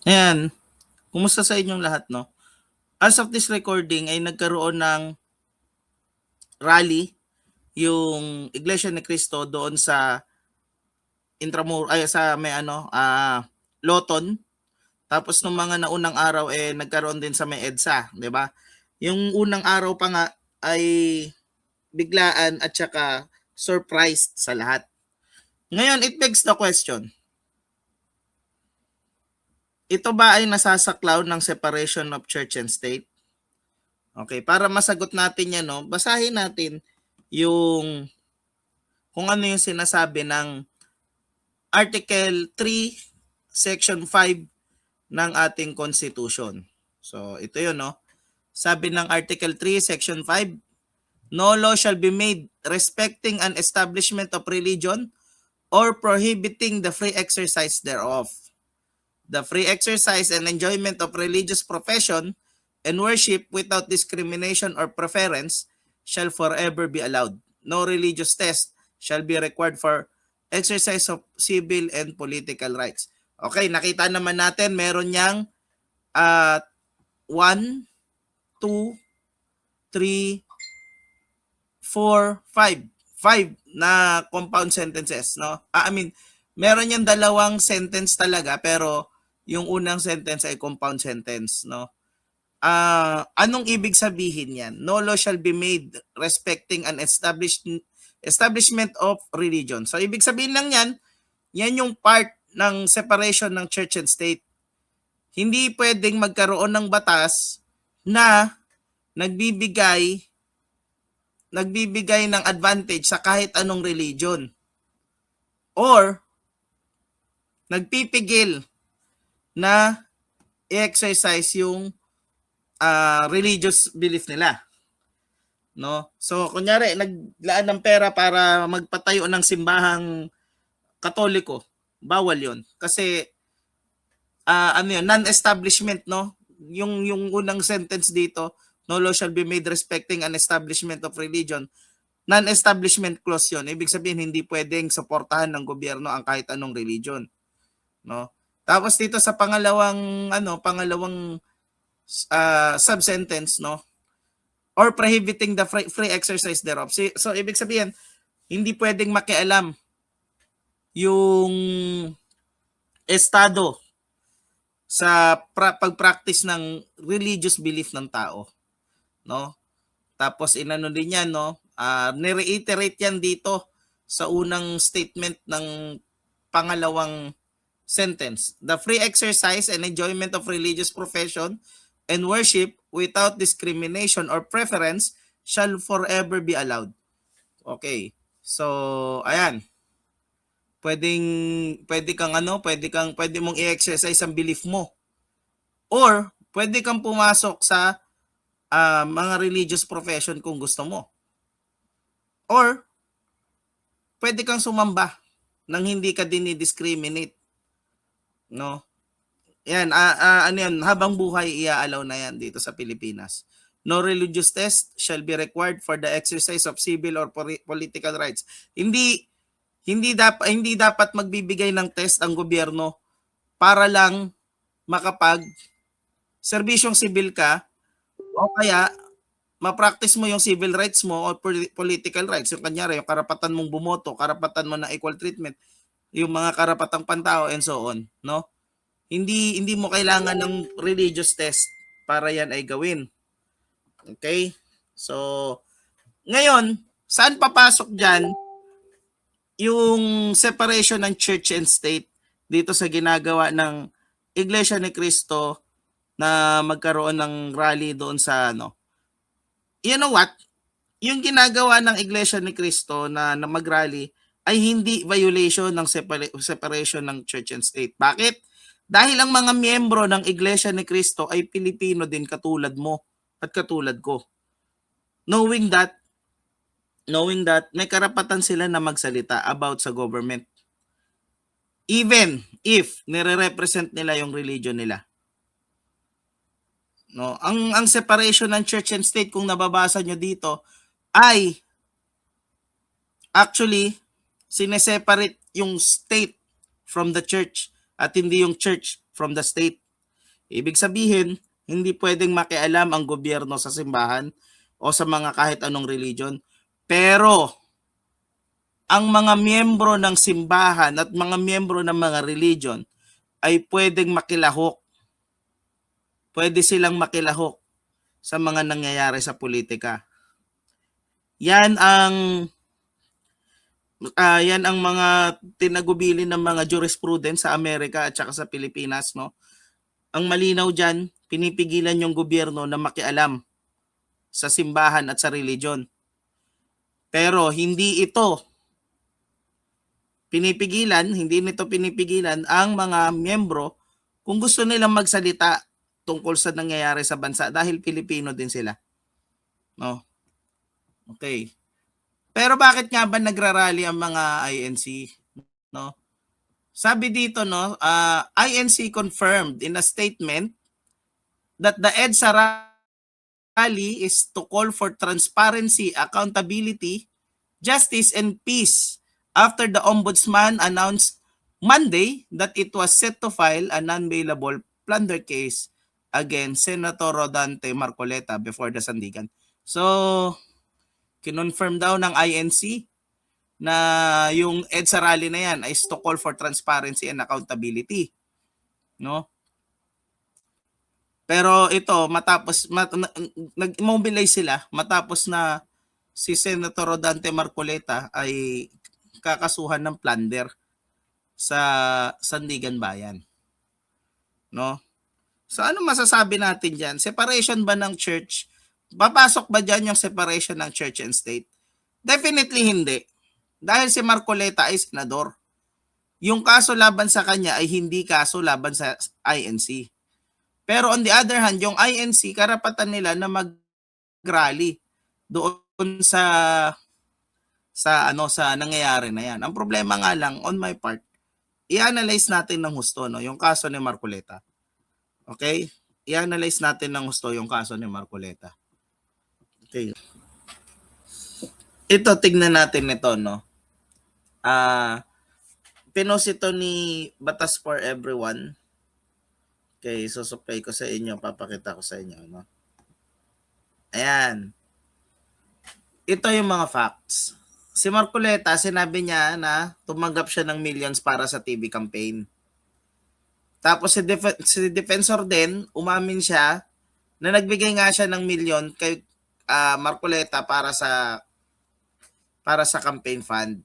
Ayan, kumusta sa inyong lahat, no? As of this recording ay nagkaroon ng rally yung Iglesia ni Cristo doon sa sa may Loton. Tapos nung mga naunang araw nagkaroon din sa may EDSA, 'di ba? Yung unang araw pa nga ay biglaan at saka surprised sa lahat. Ngayon, it begs the question. Ito ba ay nasasaklaw ng separation of church and state? Okay, para masagot natin 'yan, no, basahin natin yung kung ano yung sinasabi ng Article 3, Section 5 ng ating Constitution. So, ito yun, no? Sabi ng Article 3, Section 5, no law shall be made respecting an establishment of religion or prohibiting the free exercise thereof. The free exercise and enjoyment of religious profession and worship without discrimination or preference shall forever be allowed. No religious test shall be required for exercise of civil and political rights. Okay, nakita naman natin meron niyang 1, 2, 3, 4, 5. 5 na compound sentences, no? Meron niyang dalawang sentence talaga pero yung unang sentence ay compound sentence, no? Anong ibig sabihin yan? No law shall be made respecting an establishment of religion. So, ibig sabihin lang yan yung part ng separation ng church and state. Hindi pwedeng magkaroon ng batas na nagbibigay ng advantage sa kahit anong religion or nagpipigil na i-exercise yung religious belief nila, no? So kunyari naglaan ng pera para magpatayo ng simbahang Katoliko, bawal 'yon kasi non-establishment, no? Yung unang sentence dito, no law shall be made respecting an establishment of religion. Non-establishment clause 'yon. Ibig sabihin hindi pwedeng suportahan ng gobyerno ang kahit anong religion, no? Tapos dito sa pangalawang sub-sentence, no? Or prohibiting the free exercise thereof. So ibig sabihin hindi pwedeng makialam yung estado sa pag-practice ng religious belief ng tao, no? Tapos inano din yan, no? Ni-reiterate yan dito sa unang statement ng pangalawang sentence. The free exercise and enjoyment of religious profession and worship without discrimination or preference shall forever be allowed. Okay. So, ayan. Pwede mong i-exercise ang belief mo. Or pwede kang pumasok sa mga religious profession kung gusto mo. Or pwede kang sumamba nang hindi ka dinidiscriminate, no? Yan, habang buhay i-allow na yan dito sa Pilipinas. No religious test shall be required for the exercise of civil or political rights. Hindi dapat magbibigay ng test ang gobyerno para lang makapag serbisyong sibil ka o kaya ma-practice mo yung civil rights mo o political rights. Yung kanyari, yung karapatan mong bumoto, karapatan mo na equal treatment, yung mga karapatang pantao and so on, no? Hindi mo kailangan ng religious test para yan ay gawin. Okay? So, ngayon, saan papasok dyan yung separation ng church and state dito sa ginagawa ng Iglesia ni Cristo na magkaroon ng rally doon sa you know what? Yung ginagawa ng Iglesia ni Cristo na mag-rally ay hindi violation ng separation ng church and state. Bakit? Dahil ang mga miyembro ng Iglesia ni Cristo ay Pilipino din katulad mo at katulad ko. Knowing that may karapatan sila na magsalita about sa government. Even if nire-represent nila yung religion nila. No, ang separation ng church and state kung nababasa nyo dito ay actually sineseparate yung state from the church at hindi yung church from the state. Ibig sabihin, hindi pwedeng makialam ang gobyerno sa simbahan o sa mga kahit anong religion. Pero ang mga miyembro ng simbahan at mga miyembro ng mga religion ay pwedeng makilahok. Pwede silang makilahok sa mga nangyayari sa politika. Yan ang mga tinagubilin ng mga jurisprudence sa Amerika at saka sa Pilipinas, no? Ang malinaw diyan, pinipigilan yung gobyerno na makialam sa simbahan at sa religion. Pero hindi nito pinipigilan ang mga miyembro kung gusto nilang magsalita tungkol sa nangyayari sa bansa dahil Pilipino din sila. No? Okay. Pero bakit nga ba nagrarally ang mga INC? No? Sabi dito, no, INC confirmed in a statement that the EDSA rally is to call for transparency, accountability, justice, and peace after the Ombudsman announced Monday that it was set to file a non-bailable plunder case against Senator Rodante Marcoleta before the Sandigan. So, kinonfirm daw ng INC na yung EDSA rally na yan is to call for transparency and accountability. No? Pero ito, nag-mobilize sila matapos na si Senator Rodante Marcoleta ay kakasuhan ng plunder sa Sandigan Bayan. No? So ano masasabi natin diyan? Separation ba ng church? Papasok ba diyan yung separation ng church and state? Definitely hindi. Dahil si Marcoleta ay senador. Yung kaso laban sa kanya ay hindi kaso laban sa INC. Pero on the other hand, yung INC, karapatan nila na mag-rally doon sa nangyayari na yan. Ang problema nga lang, on my part, i-analyze natin ng husto, no, yung kaso ni Marcoleta. Okay? I-analyze natin ng husto yung kaso ni Marcoleta. Okay. Ito, tignan natin ito, no. Pinost ito ni Batas for Everyone. Okay, susupply ko sa inyo, papakita ko sa inyo, no. Ayan. Ito yung mga facts. Si Marcoleta, sinabi niya na tumanggap siya ng millions para sa TV campaign. Tapos si defensor din, umamin siya na nagbigay nga siya ng milyon kay Marcoleta para sa campaign fund.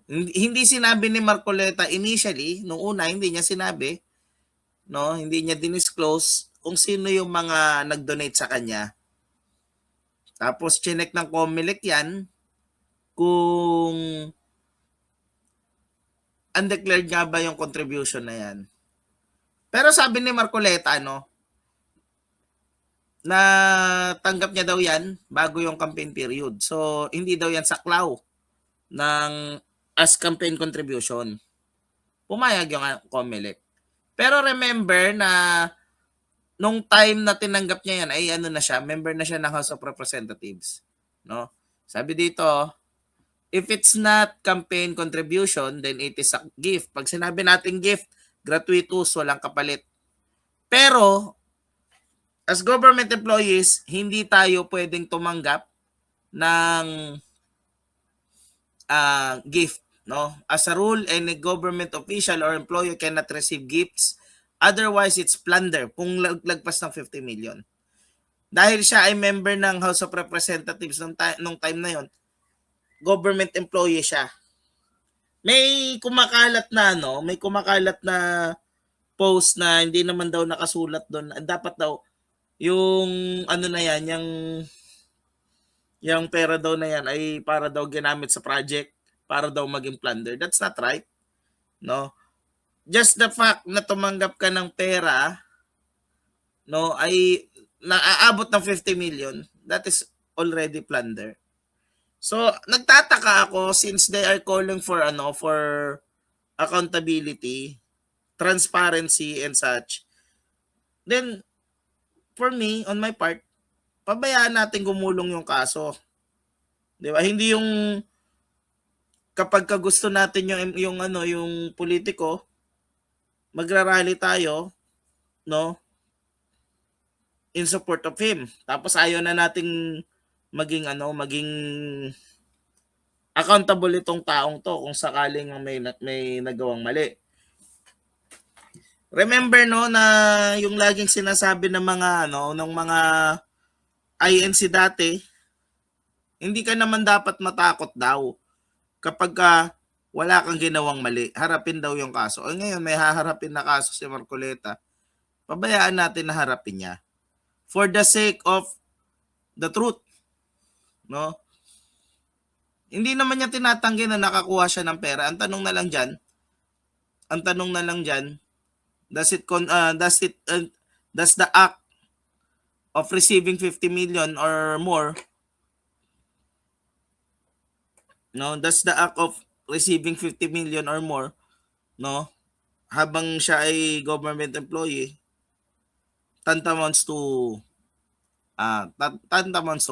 Hindi sinabi ni Marcoleta initially, nung una hindi niya sinabi, no, hindi niya dinisclose kung sino yung mga nag-donate sa kanya. Tapos chinek ng COMELEC yan kung undeclared nga ba yung contribution na yan. Pero sabi ni Marcoleta, no, na tanggap niya daw yan bago yung campaign period. So, hindi daw yan saklaw ng as campaign contribution. Pumayag yung COMELEC. Pero remember na nung time na tinanggap niya yan ay na siya, member na siya ng House of Representatives, no? Sabi dito, if it's not campaign contribution, then it is a gift. Pag sinabi natin gift, gratuitous, walang kapalit. Pero as government employees, hindi tayo pwedeng tumanggap ng gift, no? As a rule, any government official or employee cannot receive gifts. Otherwise, it's plunder kung lagpas ng 50 million. Dahil siya ay member ng House of Representatives nung time na yon, government employee siya. May kumakalat na post na hindi naman daw nakasulat doon. Dapat daw yung na yan, yung pera daw na yan ay para daw ginamit sa project, para daw maging plunder. That's not right. No? Just the fact na tumanggap ka ng pera, no, ay naaabot ng 50 million, that is already plunder. So, nagtataka ako since they are calling for accountability, transparency and such. Then for me, on my part, pabayaan natin gumulong yung kaso. 'Di ba? Hindi yung kapag gusto natin yung politiko, magrarally tayo, no, in support of him. Tapos ayaw na nating maging accountable itong taong to kung sakaling may nagawang mali. Remember no na yung laging sinasabi ng mga ng mga INC dati, hindi ka naman dapat matakot daw kapag wala kang ginawang mali. Harapin daw yung kaso. O ngayon may haharapin na kaso si Marcoleta. Pabayaan natin na harapin niya. For the sake of the truth. No? Hindi naman niya tinatanggi na nakakuha siya ng pera. Ang tanong na lang diyan, does the act of receiving 50 million or more, does the act of receiving 50 million or more, habang siya ay government employee, tantamount to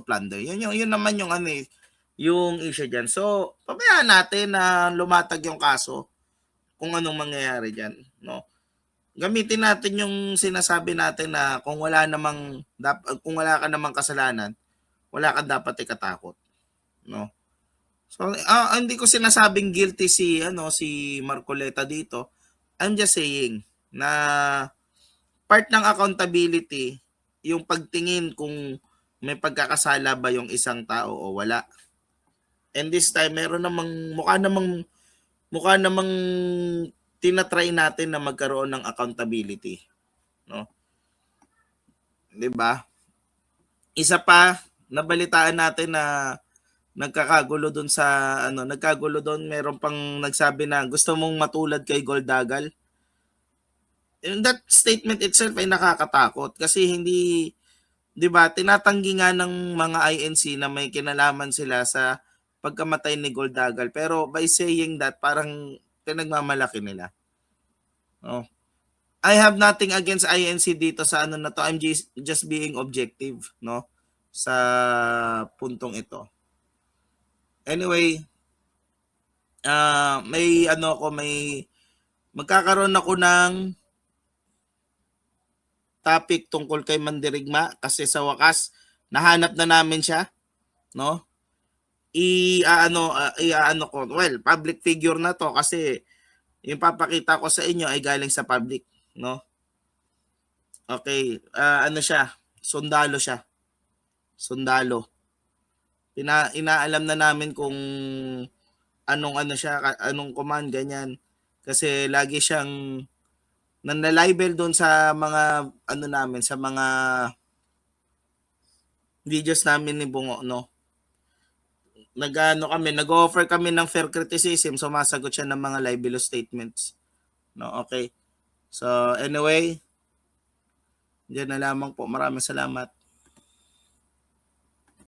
plunder. Yun naman yung yung issue diyan. So, pabayaan natin na lumatag yung kaso kung anong mangyayari diyan, no? Gamitin natin yung sinasabi natin na kung wala ka namang kasalanan, wala kang dapat ikatakot, no? So, hindi ko sinasabing guilty si Marcoleta dito. I'm just saying na part ng accountability yung pagtingin kung may pagkakasala ba yung isang tao o wala. And this time meron namang mukha namang tinatry natin na magkaroon ng accountability, no? 'Di ba? Isa pa, nabalitaan natin na nagkakagulo doon meron pang nagsabi na gusto mong matulad kay Goldagal. And that statement itself ay nakakatakot kasi hindi, 'di ba, tinatanggi nga ng mga INC na may kinalaman sila sa pagkamatay ni Goldagal, pero by saying that parang pinagmamalaki nila. Oh. I have nothing against INC dito sa na to. I'm just being objective, no, sa puntong ito. Anyway, may magkakaroon ako ng topic tungkol kay Mandirigma kasi sa wakas nahanap na namin siya, no? Ko, well, public figure na to kasi yung papakita ko sa inyo ay galing sa public, no? Okay, siya, sundalo siya. Sundalo. Inaalam na namin kung anong command, ganyan. Kasi lagi siyang nanlalibel doon sa mga sa mga videos namin ni Bungo, no? Nag-offer kami ng fair criticism, sumasagot siya ng mga libelous statements. No, okay. So, anyway, diyan na lamang po. Maraming salamat.